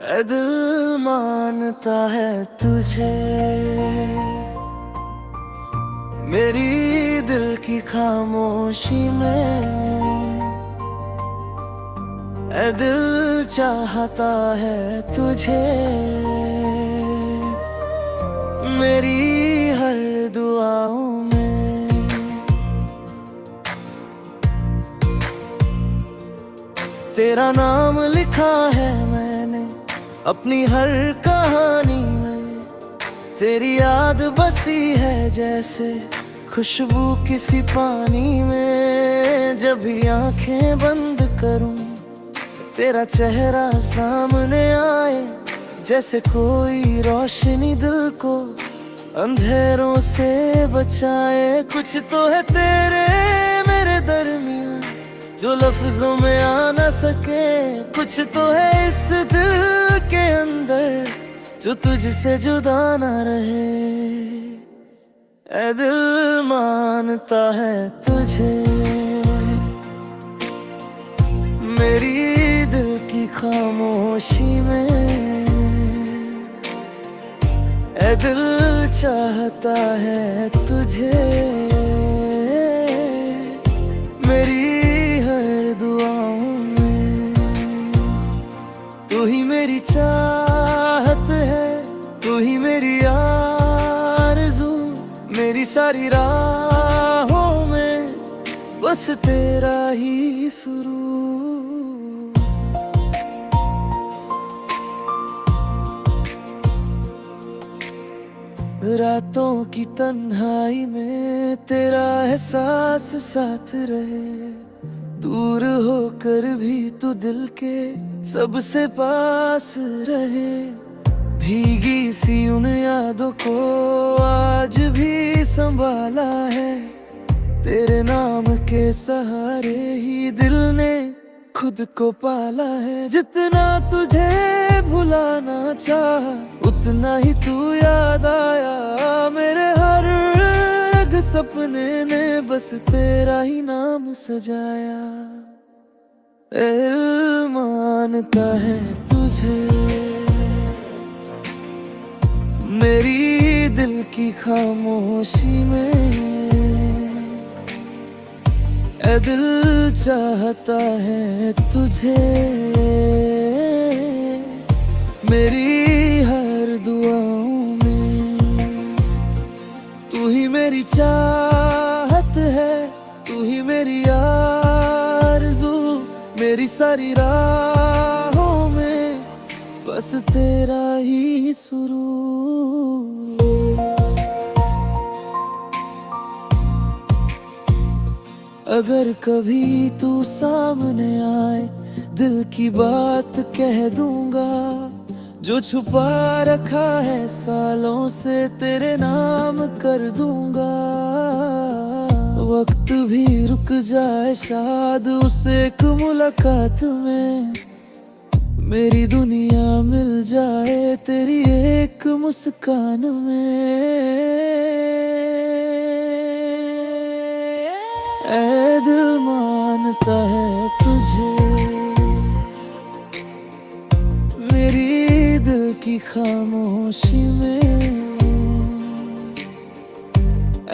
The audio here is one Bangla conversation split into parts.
ऐ दिल मानता है तुझे, मेरी दिल की खामोशी में। ऐ दिल चाहता है तुझे, मेरी हर दुआओं में। तेरा नाम लिखा है मैंने अपनी हर कहानी में। तेरी याद बसी है जैसे खुशबू किसी पानी में। जब भी आंखें बंद करूं तेरा चेहरा सामने आए, जैसे कोई रोशनी दिल को अंधेरों से बचाए। कुछ तो है तेरे मेरे दरमियां जो लफ्जों में आ न सके। कुछ तो है इस दिल के अंदर जो तुझसे जुदा न रहे। ऐ दिल मानता है तुझे, मेरी दिल की खामोशी में। ऐ दिल चाहता है तुझे, मेरी हर दुआओं में। तू ही मेरी चाहत है, तू ही मेरी आरज़ू। मेरी सारी राहों में बस तेरा ही सुरूर। रातों की तन्हाई में तेरा एहसास साथ रहे। दूर होकर भी तू दिल के सबसे पास रहे। भीगी सी उन यादों को आज भी संभाला है। तेरे नाम के सहारे ही दिल ने खुद को पाला है। जितना तुझे भुलाना चाहा उतना ही तू याद आया। मेरे हर रग सपने ने बस तेरा ही नाम सजाया। दिल मानता है तुझे, मेरी दिल की खामोशी में। ऐ दिल चाहता है तुझे, मेरी हर दुआओं में। तू ही मेरी चाहत है, तू ही मेरी आरज़ू। मेरी सारी राहों में बस तेरा ही सुरूर। अगर कभी तू सामने आए दिल की बात कह दूंगा। जो छुपा रखा है सालों से तेरे नाम कर दूंगा। वक्त भी रुक जाए शायद उस एक मुलाकात में। मेरी दुनिया मिल जाए तेरी एक मुस्कान में। ऐ दिल मानता है तुझे, मेरी दिल की खामोशी में।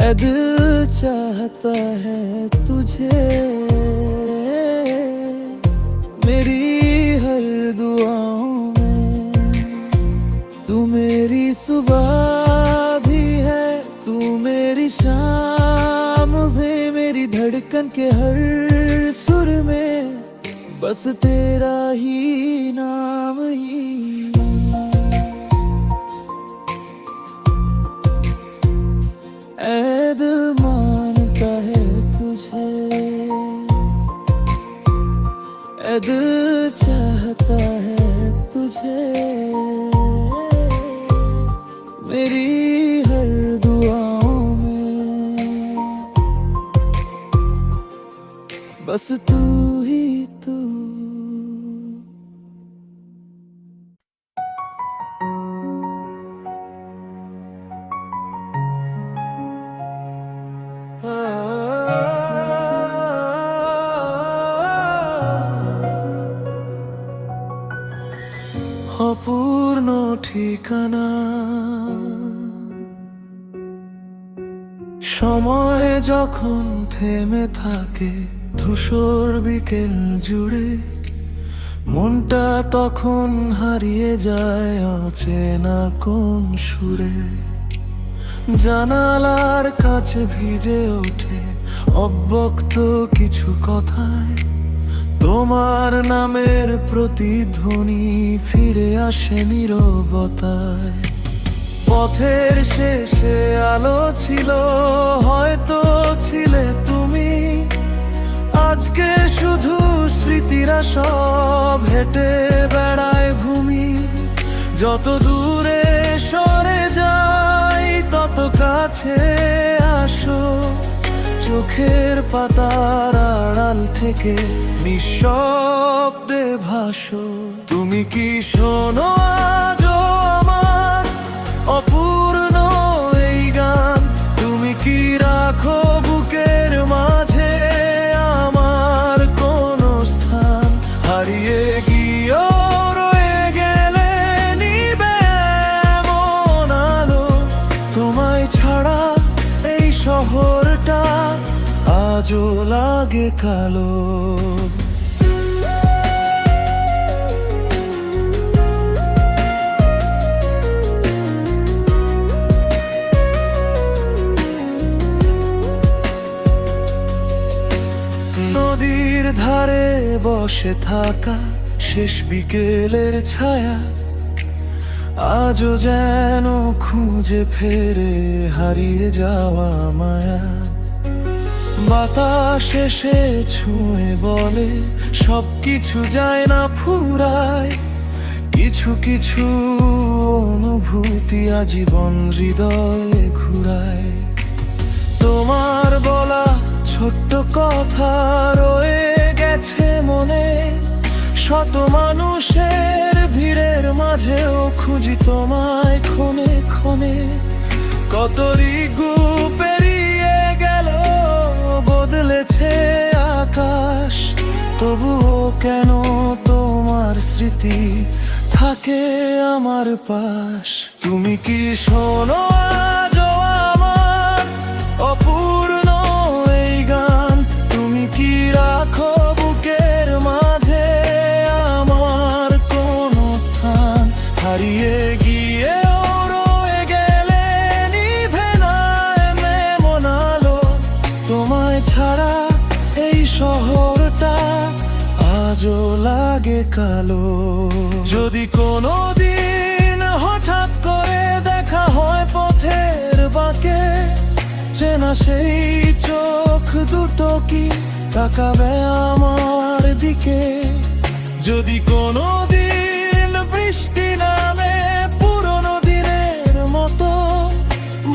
ऐ दिल चाहता है तुझे, मेरी हर दुआओं में। तू मेरी सुबह भी है, तू मेरी शाम है। मेरी धड़कन के हर सुर में बस तेरा ही नाम ही। ऐ दिल मानता है तुझे, ऐ दिल चाहता है तुझे, मेरी हर दुआओं में बस तू ही तू। অপূর্ণ ঠিকানা। সময় যখন থেমে থাকে ধূসর বিকেল জুড়ে, মনটা তখন হারিয়ে যায় অচেনা কোন সুরে। জানালার কাছে ভিজে ওঠে অব্যক্ত কিছু কথায়, তোমার নামের প্রতিধ্বনি ফিরে আসে নীরবতায়। পথের শেষে আলো ছিল, হয়তো ছিলে তুমি। আজকে শুধু স্মৃতিরা সব হেঁটে বেড়ায় ভূমি। যত দূরে সরে যাই তত কাছে আসো, চোখের পাতার আড়াল থেকে নিঃশব্দে ভাসো। তুমি কি শোনো আজও আমার অপূর্ণ এই গান? তুমি কি রাখো বুকের মাঝে আমার কোনো স্থান? হারিয়ে গিয়েও রয়ে গেলে নিবে এমন আলো, তোমায় ছাড়া এই শহরটা আজও লাগে কালো। নদীর ধারে বসে থাকা শেষ বিকেলের ছায়া আজও যেন খুঁজে ফেরে হারিয়ে যাওয়া মায়া। বাতাস এসে ছুঁয়ে বলে সবকিছু যায় না ফুরায়, কিছু কিছু অনুভূতি আজীবন হৃদয়ে ঘুরায়। তোমার বলা ছোট্ট কথা রয়ে গেছে মনে, শত মানুষের ভিড়ের মাঝেও খুঁজি তোমায় ক্ষণে ক্ষণে। কত ঋতু পেরিয়ে গেল, বদলেছে আকাশ, তবুও কেন তোমার স্মৃতি থাকে আমার পাশ। তুমি কি শোনো আজও আমার অপূর্ণ এই গান? তুমি কি রাখো বুকের মাঝে আমার কোনো স্থান? হারিয়ে গিয়েও রয়ে গেলে নিভে না এমন আলো, তোমায় ছাড়া এই শহরটা আজও লাগে কালো। যদি কোনো দিন হঠাৎ করে দেখা হয় পথের বাঁকে, চেনা সেই চোখ দুটো কি তাকাবে আমার দিকে? যদি কোনো দিন বৃষ্টি নামে পুরনো দিনের মতো,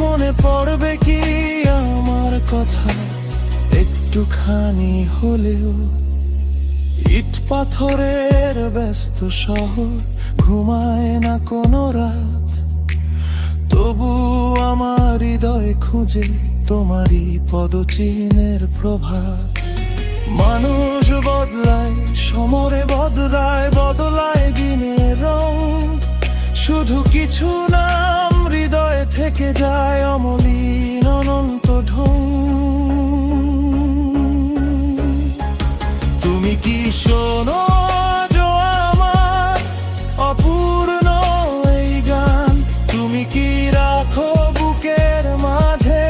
মনে পড়বে কি আমার কথা একটুখানি হলেও? ইট পাথরের ব্যস্ত শহর ঘুমায় না কোনো রাত, তবু আমার হৃদয় খুঁজে তোমারই পদচিহ্নের প্রভাত। মানুষ বদলায়, সমরে বদলায়, বদলায় দিনের রং, শুধু কিছু নাম হৃদয়ে থেকে যায় অমলিন অনন্ত ঢং। তুমি কি শোনো আজও আমার অপূর্ণ এই গান? তুমি কি রাখো বুকের মাঝে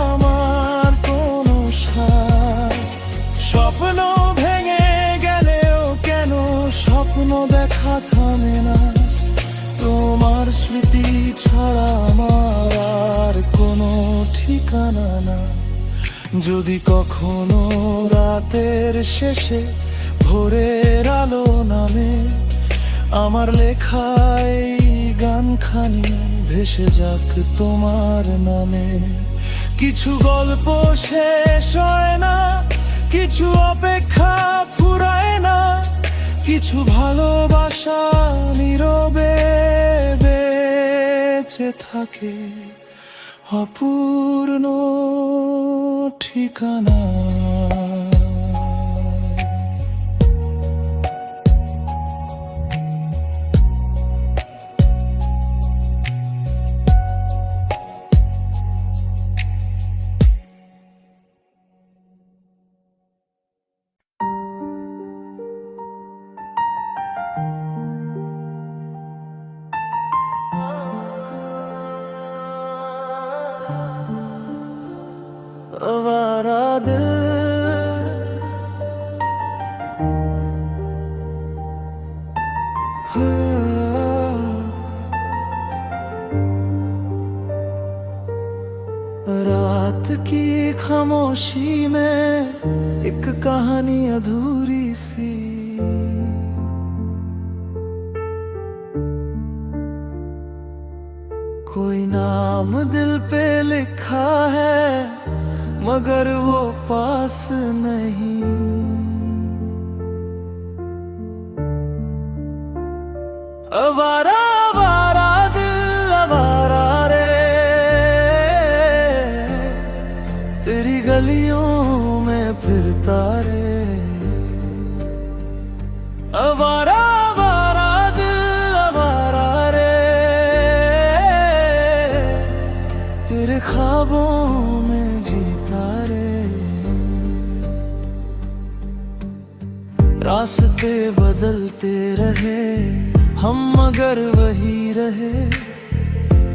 আমার কোনো সার? স্বপ্ন ভেঙে গেলেও কেন স্বপ্ন দেখা থামে না? তোমার স্মৃতি ছাড়া আমার আর কোনো ঠিকানা না। যদি কখনো রাতের শেষে ভোরের আলো নামে, আমার লেখায় গানখানি ভেসে যাক তোমার নামে। কিছু গল্প শেষ হয় না, কিছু অপেক্ষা ফুরায় না, কিছু ভালোবাসা নীরবে বেঁচে থাকে অপূর্ণ ঠিকানা। खामोशी में एक कहानी अधूरी सी। कोई नाम दिल पे लिखा है मगर वो पास नहीं। आवारा आवारा दिल आवारा रे, तेरी गलियों में फिरता रे। आवारा आवारा दिल आवारा रे, तेरे ख्वाबों में जीता रे। रास्ते बदलते रहे हम मगर वही रहे,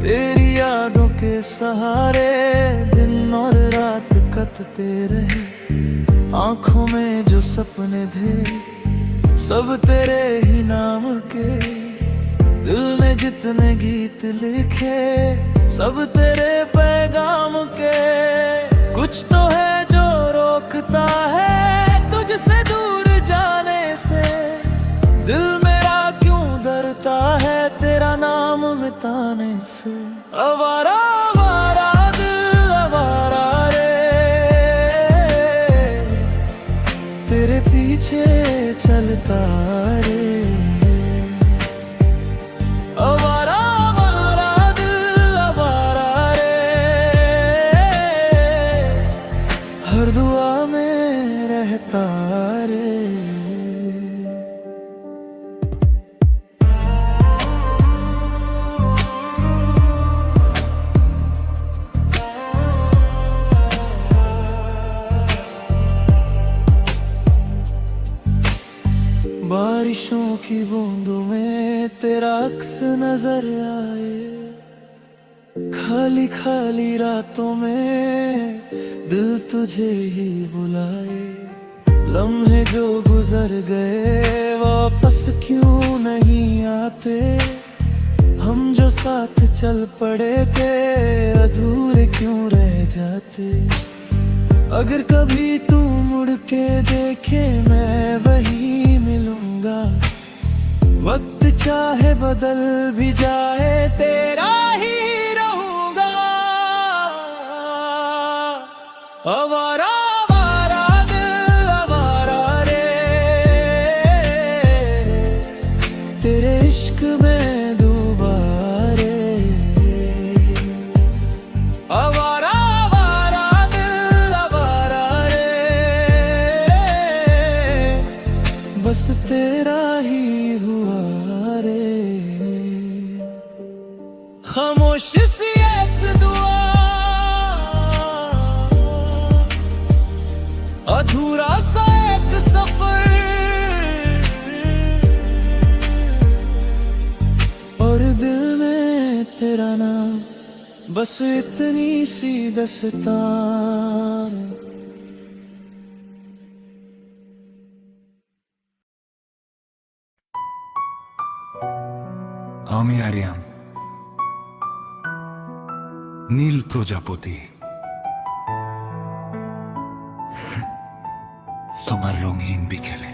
तेरी यादों के सहारे दिन और रात कटते रहे। आंखों में जो सपने थे सब तेरे ही नाम के, दिल ने जितने गीत लिखे सब तेरे पैगाम के। कुछ तो है जो रोकता है तुझसे दूर जाने से, दिल मेरा क्यों डरता है तेरा नाम मिटाने से। आवारा आवारा दिल आवारा रे, तेरे पीछे चलता रे। आवारा आवारा दिल आवारा रे, हर दुआ में रहता रे। बारिशों की बूंदों में तेरा अक्स नजर आए, खाली खाली रातों में दिल तुझे ही बुलाए। लम्हे जो गुजर गए वापस क्यों नहीं आते, हम जो साथ चल पड़े थे अधूरे क्यों रह जाते। अगर कभी तू मुड़ के देखे मैं वही मिलूंगा, वक्त चाहे बदल भी जाए तेरा ही रहूंगा। आवारा आवारा दिल आवारा रे, तेरे इश्क में डूबा रे। आवारा आवारा दिल आवारा रे, बस तेरा ही हुआ रे। खामोश सी एक दुआ, अधूरा सा एक सफर, और दिल में तेरा नाम बस इतनी सी दस्तार। আমি আরিয়ান, নীল প্রজাপতি, তোমার রঙিন বিকেলে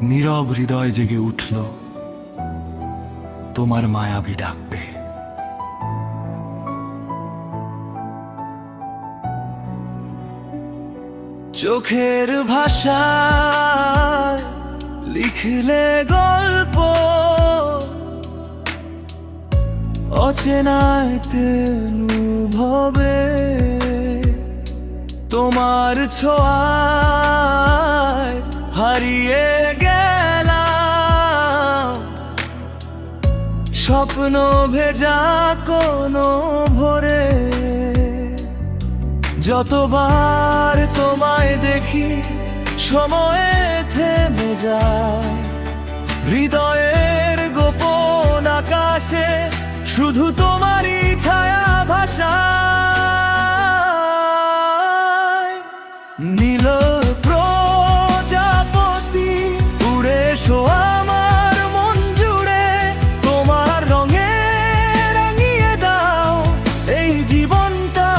নীরব হৃদয় জেগে উঠল তোমার মায়াবী ডাক পেয়ে। চোখের ভাষায় লিখলে গল্প, অচেনাইতে অনুভবে তোমার ছোঁয়ায় হারিয়ে গেলাম। স্বপ্ন ভেজা কোনো ভোরে যতবার তোমায় দেখি সময়ে থেমে যায়। হৃদয়ের গোপন আকাশে শুধু তোমারই ছায়া ভাষায়। নীল প্রজাপতি উড়ে এসো আমার মন জুড়ে, তোমার রঙে রাঙিয়ে দাও এই জীবনটা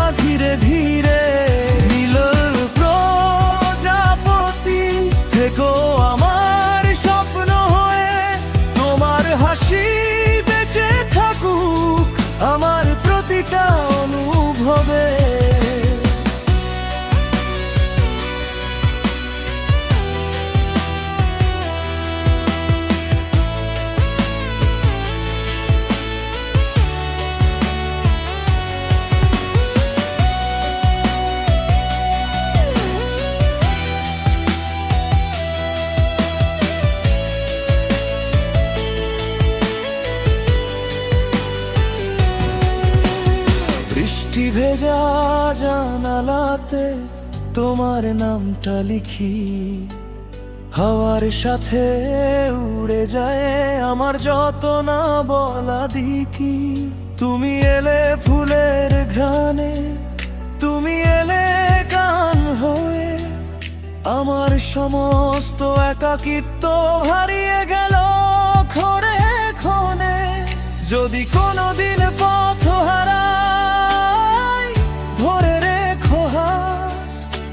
ভেজা জানালাতে তোমার নামটা লিখি, হাওয়ার সাথে উড়ে যায় আমার যত না বলা দিকি। তুমি এলে ফুলের ঘ্রাণে, তুমি এলে গান হয়ে, আমার সমস্ত একাকিত্ব হারিয়ে গেল ক্ষণে ক্ষণে। যদি কোনোদিন পথ হারাই, ধরে রেখো হাত,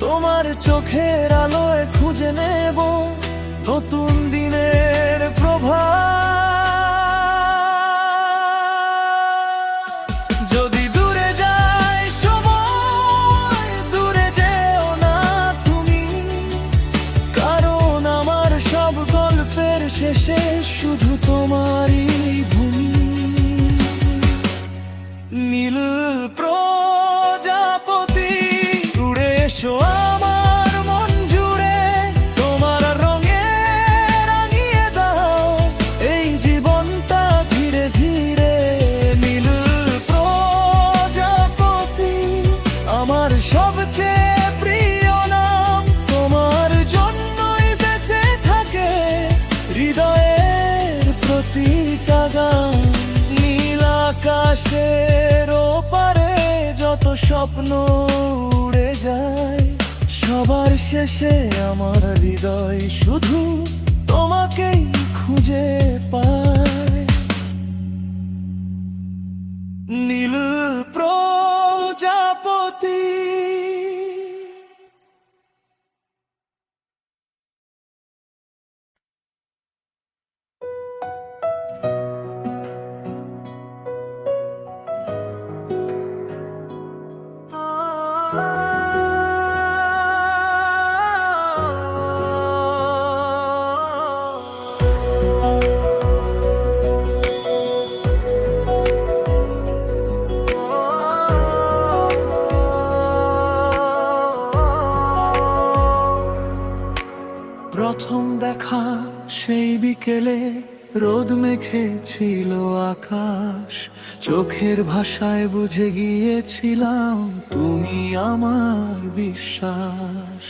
তোমার চোখের আলোয় খুঁজে নেব নতুন দিনের প্রভাত। যদি দূরে যায় সময়, দূরে যেও না তুমি, কারণ আমার সব গল্পের শেষে শুধু তোমারই ভূমি। নীল প্রজাপতি উড়ে এসো আমার মন জুড়ে, তোমার রঙে রাঙিয়ে দাও এই জীবনটা ধীরে ধীরে। নীল প্রজাপতি আমার সবচেয়ে প্রিয় নাম, তোমার জন্যই বেঁচে থাকে হৃদয়ের প্রতিটা গান। নীল আকাশের ওপারে যত স্বপ্ন উড়ে যায়, সবার শেষে আমার হৃদয় শুধু তোমাকেই খুঁজে পায়। নীল প্রজাপতি। প্রথম দেখা সেই বিকেলে রোদ মেখেছিল আকাশ, চোখের ভাষায় বুঝে গিয়েছিলাম তুমি আমার বিশ্বাস।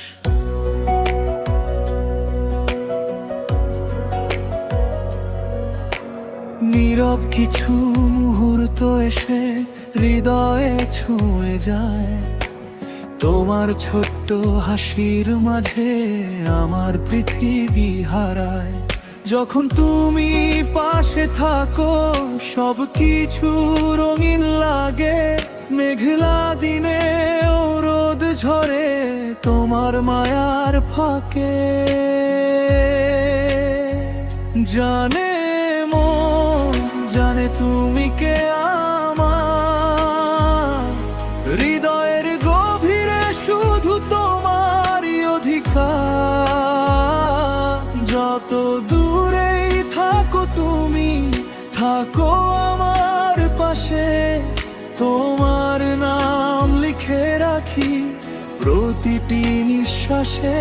নীরব কিছু মুহূর্ত এসে হৃদয়ে ছুঁয়ে যায়, তোমার ছোট্ট হাসির মাঝে আমার পৃথিবী হারায়। যখন তুমি পাশে থাকো সব কিছু রঙিন লাগে, মেঘলা দিনে রোদ ঝরে তোমার মায়ার ফাঁকে। জানে মন জানে তুমি কে আমার, হৃদয়ের গভীরে শুধু তোমারই অধিকার। যত দূরেই থাকো তুমি, থাকো আমার পাশে, তোমার নাম লিখে রাখি প্রতিটি নিঃশ্বাসে।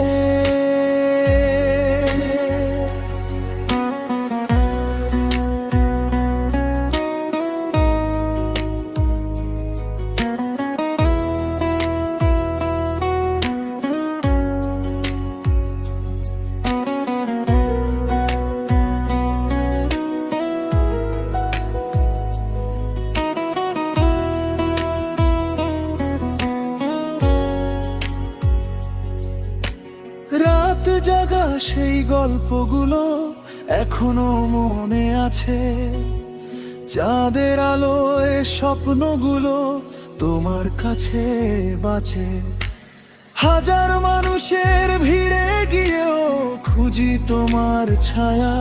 রাত জাগা সেই গল্পগুলো এখনো মনে আছে, চাঁদের আলোয় স্বপ্নগুলো তোমার কাছে বাঁচে। হাজার মানুষের ভিড়ে গিয়েও খুঁজি তোমার ছায়া,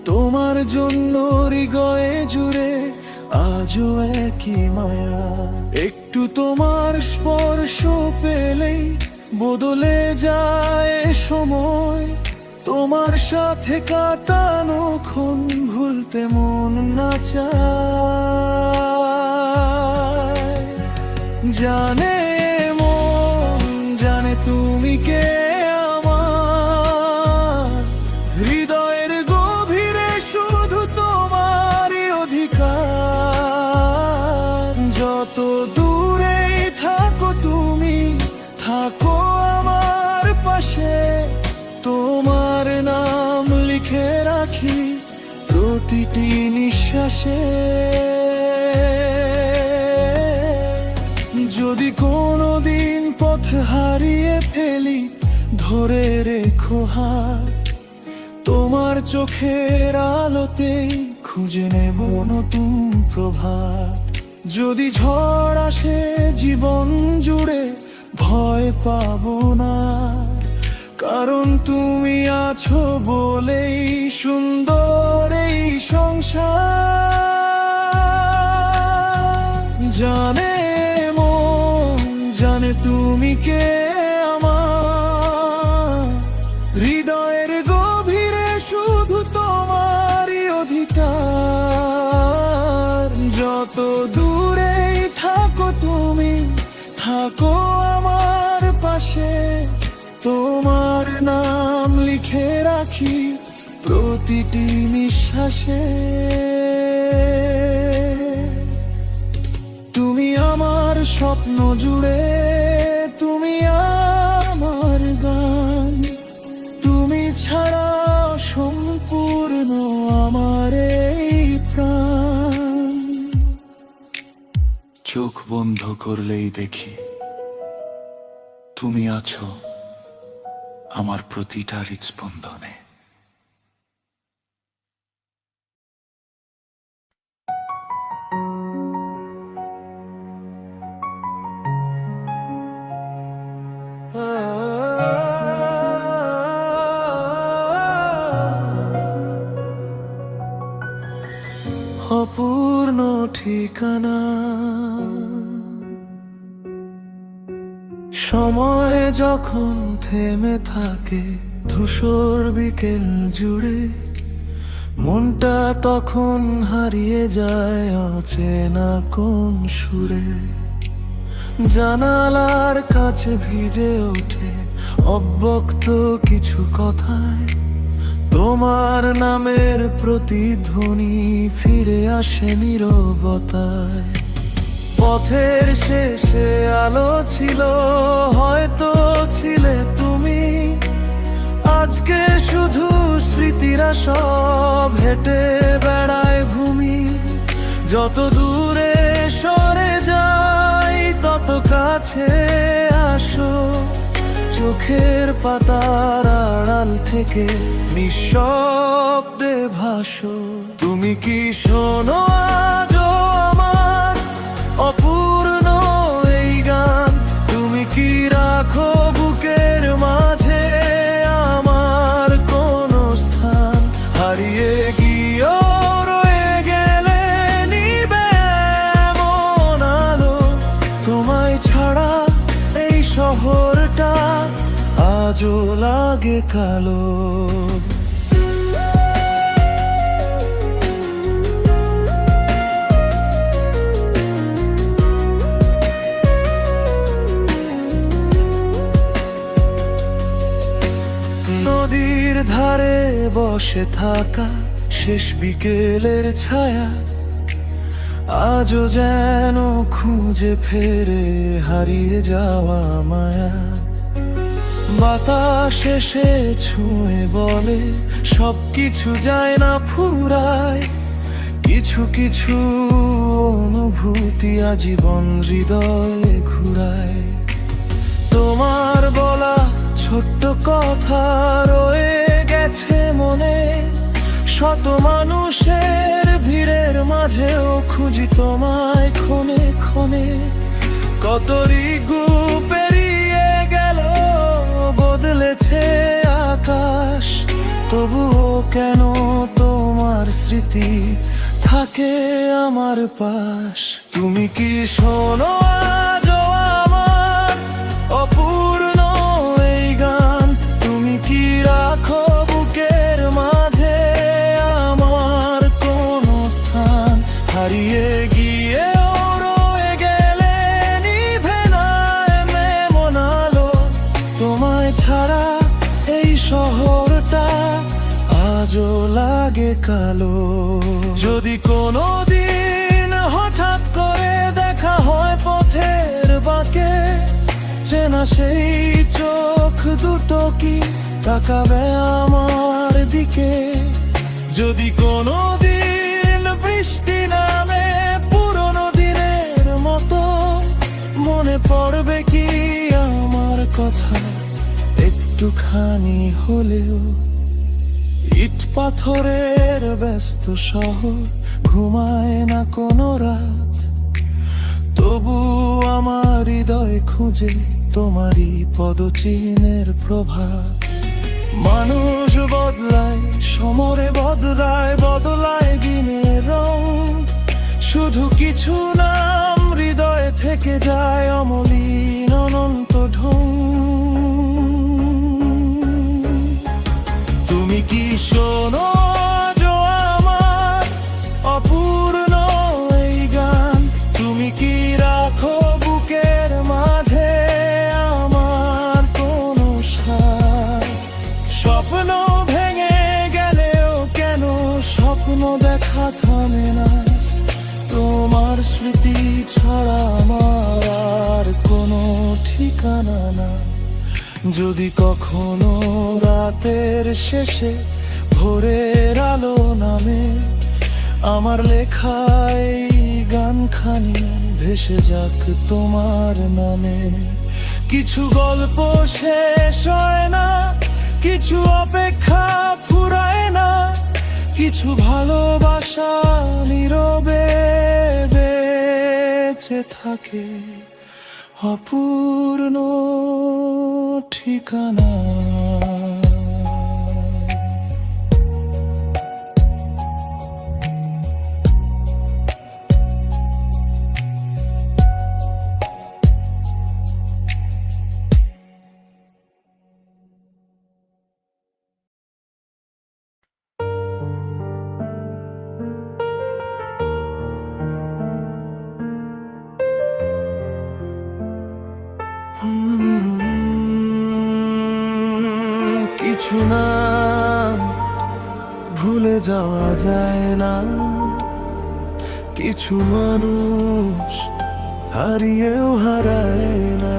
তোমার জন্য হৃদয়ে জুড়ে আজও একই মায়া। একটু তোমার স্পর্শ পেলেই বদলে যায় সময়, তোমার সাথে কাটানো ক্ষণ ভুলতে মন না চায়। জানে মন জানে তুমি কে আমার, হৃদয়ের গভীরে শুধু তোমারই অধিকার। যত দূরে প্রতিটি নিঃশ্বাসে। যদি কোনোদিন পথ হারিয়ে ফেলি, ধরে রেখো হাত, তোমার চোখের আলোতেই খুঁজে নেব নতুন প্রভাত। যদি ঝড় আসে জীবন জুড়ে, ভয় পাবো না, কারণ তুমি আছো বলেই সুন্দর এই সংসার। জানে মন, জানে তুমি কে আমার, হৃদয়ের গভীরে শুধু তোমারই অধিকার। যত দূরেই থাকো তুমি, থাকো আমার পাশে, তোমার নাম লিখে রাখি প্রতিটি নিঃশ্বাসে। তুমি আমার স্বপ্ন জুড়ে, তুমি আমার গান, তুমি ছাড়া সম্পূর্ণ আমার এই প্রাণ। চোখ বন্ধ করলেই দেখি তুমি আছো আমার প্রতিটা হৃৎস্পন্দনে। অপূর্ণ ঠিকানা, সময় যখন থেমে থাকে ধূসর বিকেল জুড়ে, মনটা তখন হারিয়ে যায় অচেনা কোন সুরে। জানালার কাছে ভিজে ওঠে অব্যক্ত কিছু কথায়, তোমার নামের প্রতিধ্বনি ফিরে আসে নীরবতায়। পথের শেষে আলো ছিল, হয়তো ছিলে তুমি, আজকে শুধু স্মৃতিরা সব হেঁটে বেড়ায় ভূমি। যত দূরে সরে যাই তত কাছে আসো, চোখের পাতার আড়াল থেকে নিঃশব্দে ভাসো। তুমি কি শোনো আজও আমার অপূর্ণ এই গান, তুমি কি রাখো বুকের মাঝে আমার কোনো স্থান। হারিয়ে গিয়েও রয়ে গেলে নিবে এমন আলো, তোমায় ছাড়া এই শহরটা আজও লাগে কালো। নদীর ধারে বসে থাকা শেষ বিকেলের ছায়া, আজও যেন খুঁজে ফেরে হারিয়ে যাওয়া মায়া। বাতাস এসে ছুঁয়ে বলে সবকিছু যায় না ফুরায়, কিছু কিছু অনুভূতি আজীবন হৃদয়ে ঘুরায়। তোমার বলা ছোট্ট কথা রয়ে গেছে মনে, শত মানুষের ভিড়ের মাঝেও খুঁজি তোমায় ক্ষণে ক্ষণে। কত ঋতু পেরিয়ে গেল, বদলেছে আকাশ, তবুও কেন তোমার স্মৃতি থাকে আমার পাশ। তুমি কি শোনো আজও আমার অপূর্ণ এই গান, তুমি কি রাখো বুকের মাঝে আমার কোনো স্থান। হারিয়ে গিয়েও রয়ে গেলে নিভে না এমন আলো, তোমায় ছাড়া এই শহরটা আজও লাগে কালো। যদি কোনো দিন হঠাৎ করে দেখা হয় পথের বাঁকে, চেনা সেই চোখ দুটো কি তাকাবে আমার দিকে। যদি কোনো দিন বৃষ্টি নামে পুরনো দিনের মতো মনে পড়বে কি আমার কথা একটুখানি হলেও? ইট পাথরের ব্যস্ত শহর ঘুমায় না কোনো রাত, তবু আমার হৃদয় খুঁজে তোমারই পদচিহ্নের প্রভাব। মানুষ বদলায়, সমরে বদলায়, বদলায় দিনের রং, শুধু কিছু নাম হৃদয়ে থেকে যায় অমলিন অনন্ত ঢং। তুমি কি শোনো আজও আমার অপূর্ণ এই গান? তুমি কি রাখো বুকের মাঝে আমার কোনো সার? স্বপ্ন ভেঙে গেলেও কেন স্বপ্ন দেখা থামে না? তোমার স্মৃতি ছাড়া আমার আর কোনো ঠিকানা না। যদি কখনো রাতের শেষে ভোরের আলো নামে, আমার লেখায় গানখানি ভেসে যাক তোমার নামে। কিছু গল্প শেষ হয় না, কিছু অপেক্ষা ফুরায় না, কিছু ভালোবাসা নীরবে বেঁচে থাকে অপূর্ণ ঠিকানা। কিছু নাম ভুলে যাওয়া যায় না, কিছু মানুষ হারিয়েও হারায় না।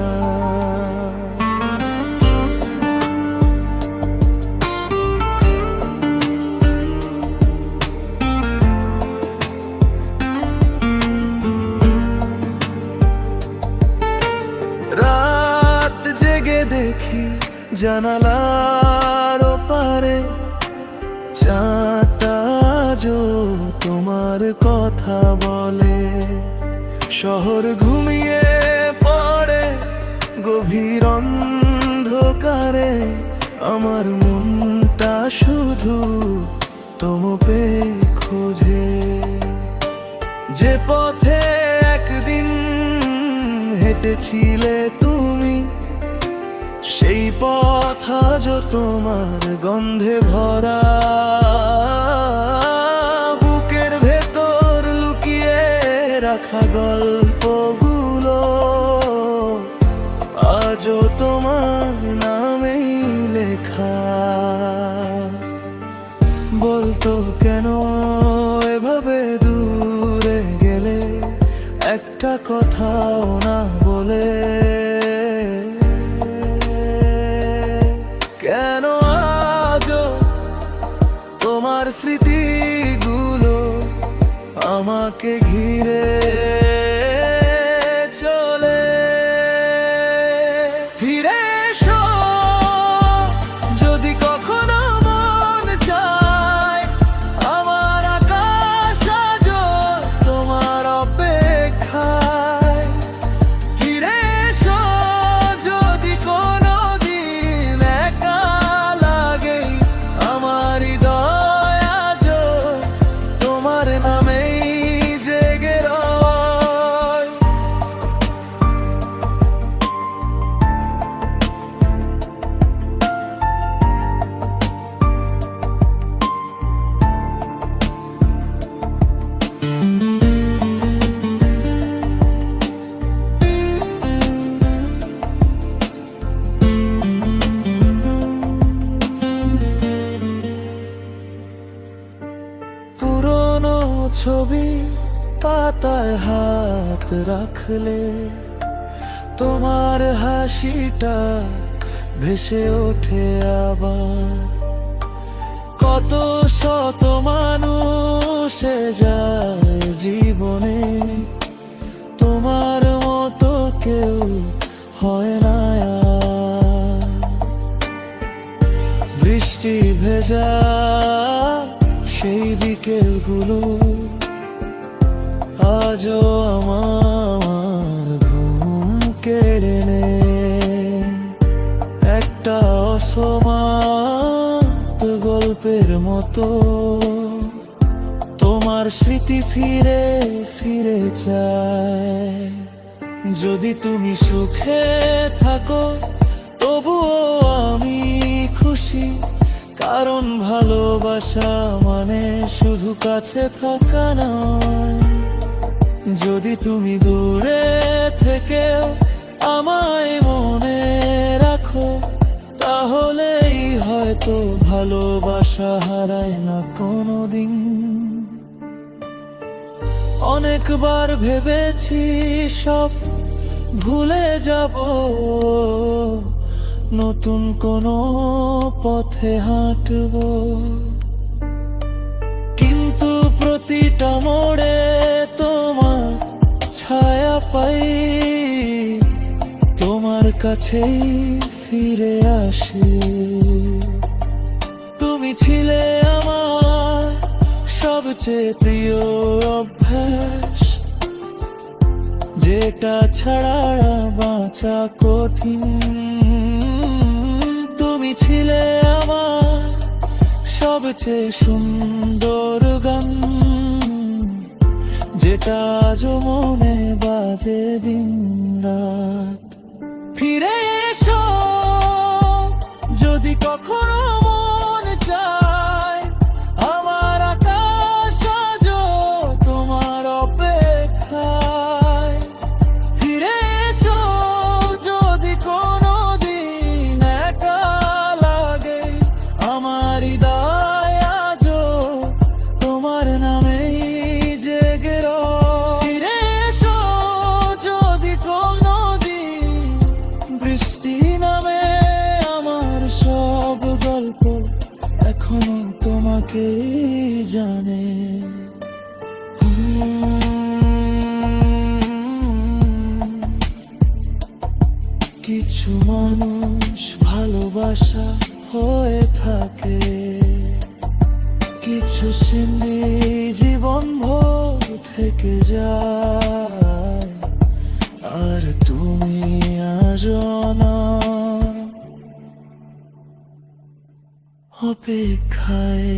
রাত জেগে দেখি জানালার ওপারে চাঁদটা আজও তোমার কথা বলে। শহর ঘুমিয়ে পড়ে গভীর অন্ধকারে, আমার মনটা শুধু তোমাকে খুঁজে। যে পথে একদিন হেঁটেছিলে তুমি, সেই পথ আজও তোমার গন্ধে ভরা। বুকের ভেতর লুকিয়ে রাখা গল্পগুলো আজও তোমার নামেই লেখা। বলতো কেন এভাবে দূরে গেলে, একটা কথাও না বলে? কেন আজও তোমার স্মৃতিগুলো আমাকে ঘিরে চলে? ফিরে এসো যদি কখনো মন চায়, আমার আকাশ আজও তোমার অপেক্ষায়। ফিরে এসো যদি কোনো দিন একা লাগে, আমার হৃদয় আজও তোমার নামেই জেগে রয়। পুরনো ছবি পাতায় হাত রাখলে, তোমার হাসিটা ভেসে ওঠে আবার। কত শত মানুষে যায় জীবনে, তোমার মতো কেউ হয় না আর। বৃষ্টি ভেজা সেই বিকেলগুলো আজও আমার ঘুম কেড়ে নেয়। একটা অসমাপ্ত গল্পের মতো তোমার স্মৃতি ফিরে ফিরে চায়। যদি তুমি সুখে থাকো তবুও আমি খুশি, কারণ ভালোবাসা মানে শুধু কাছে থাকা নয়। যদি তুমি দূরে থেকেও আমায় মনে রাখো, তাহলেই হয়তো ভালোবাসা হারায় না কোনোদিন। অনেকবার ভেবেছি সব ভুলে যাব, নতুন কোনো পথে হাঁটব, কিন্তু প্রতিটা মোড়ে তোমার ছায়া পাই, তোমার কাছেই ফিরে আসি। তুমি ছিলে আমার সবচেয়ে প্রিয় অভ্যাস, যেটা ছাড়া বাঁচা কঠিন। তুমি ছিলে আমার সবচেয়ে সুন্দর গান, যেটা আজও মনে বাজে দিন রাত। ফিরে এসো যদি কখনো মন চায়, আমার আকাশ আজও তোমার অপেক্ষায়। ফিরে এসো যদি কোনো দিন একা লাগে, আমার হৃদয় আজও তোমার নামেই জেগে রয়। ফিরে এসো যদি কোনো দিন বৃষ্টি নামে, আমার সব গল্প এখনো তোমাকেই জানে। কিছু মানুষ ভালোবাসা হয়ে থাকে, কিছু স্মৃতি জীবন ভর থেকে যায়, আর তুমি আজও আমার অপেক্ষায়।